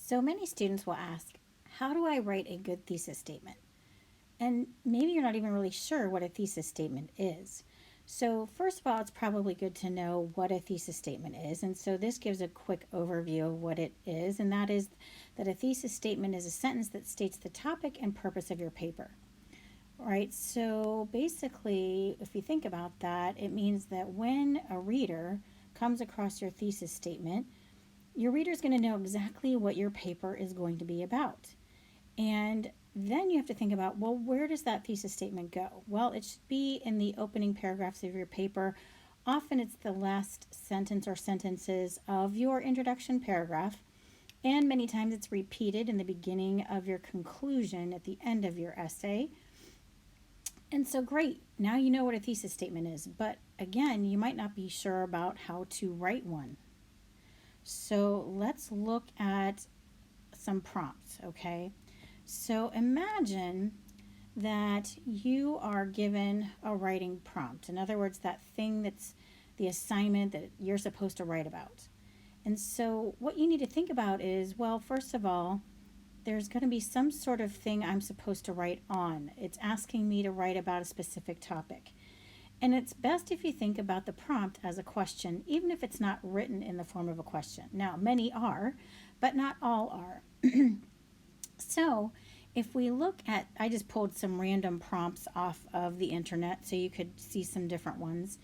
So many students will ask, how do I write a good thesis statement? And maybe you're not even really sure what a thesis statement is. So, first of all, it's probably good to know what a thesis statement is. And so, this gives a quick overview of what it is, and that is that a thesis statement is a sentence that states the topic and purpose of your paper. Right? So, basically, if you think about that, it means that when a reader comes across your thesis statement, your reader is going to know exactly what your paper is going to be about. And then you have to think about, well, where does that thesis statement go? Well, it should be in the opening paragraphs of your paper. Often it's the last sentence or sentences of your introduction paragraph, and many times it's repeated in the beginning of your conclusion at the end of your essay. And so, great, now you know what a thesis statement is, but again, you might not be sure about how to write one. So, let's look at some prompts, okay? So imagine that you are given a writing prompt. In other words, that thing that's the assignment that you're supposed to write about. And so what you need to think about is, well, first of all, there's going to be some sort of thing I'm supposed to write on. It's asking me to write about a specific topic. And it's best if you think about the prompt as a question, even if it's not written in the form of a question. Now, many are, but not all are. So, if we look at, I just pulled some random prompts off of the internet so you could see some different ones,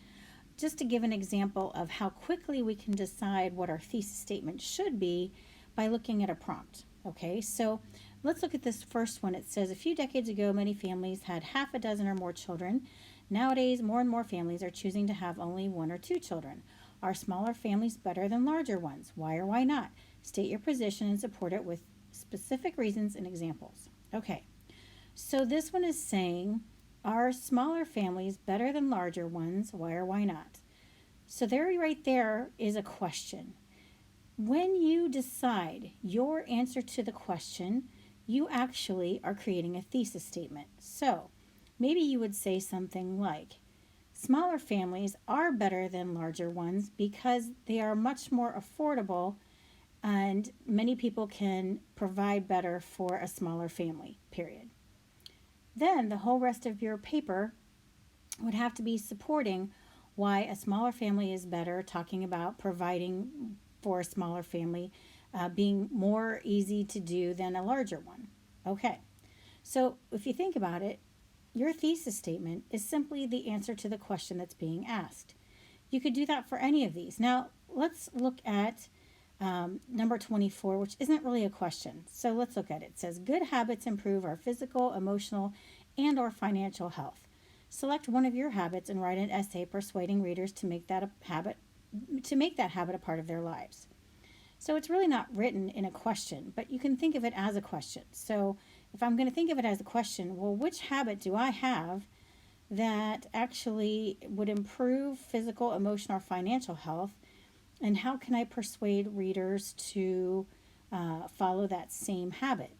just to give an example of how quickly we can decide what our thesis statement should be by looking at a prompt. Okay, so let's look at this first one. It says, a few decades ago, many families had half a dozen or more children. Nowadays, more and more families are choosing to have only one or two children. Are smaller families better than larger ones? Why or why not? State your position and support it with specific reasons and examples. Okay, so this one is saying, are smaller families better than larger ones? Why or why not? So there, right there is a question. When you decide your answer to the question, you actually are creating a thesis statement. So maybe you would say something like, smaller families are better than larger ones because they are much more affordable and many people can provide better for a smaller family, period. Then the whole rest of your paper would have to be supporting why a smaller family is better, talking about providing for a smaller family being more easy to do than a larger one. Okay, so if you think about it, your thesis statement is simply the answer to the question that's being asked. You could do that for any of these. Now, let's look at number 24, which isn't really a question. So let's look at it. It says, good habits improve our physical, emotional, and or financial health. Select one of your habits and write an essay persuading readers to make that habit a part of their lives. So it's really not written in a question, but you can think of it as a question. So if I'm going to think of it as a question, well, which habit do I have that actually would improve physical, emotional, or financial health? And how can I persuade readers to follow that same habit?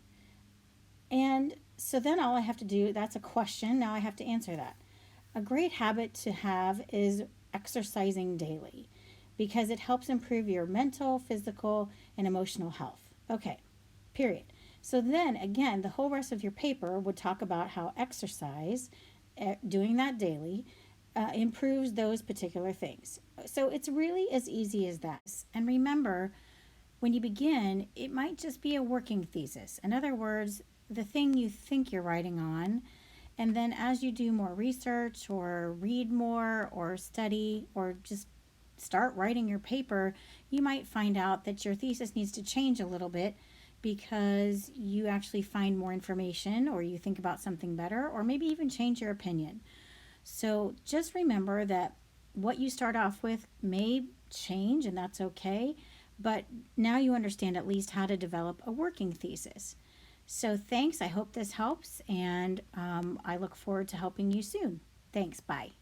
And so then all I have to do, that's a question, now I have to answer that. A great habit to have is exercising daily because it helps improve your mental, physical, and emotional health. Okay, period. So then again, the whole rest of your paper would talk about how exercise, doing that daily, improves those particular things. So it's really as easy as that. And remember, when you begin, it might just be a working thesis. In other words, the thing you think you're writing on, and then as you do more research or read more or study or just start writing your paper, you might find out that your thesis needs to change a little bit because you actually find more information or you think about something better or maybe even change your opinion. So just remember that what you start off with may change, and that's okay, but now you understand at least how to develop a working thesis. So thanks, I hope this helps, and I look forward to helping you soon. Thanks, bye.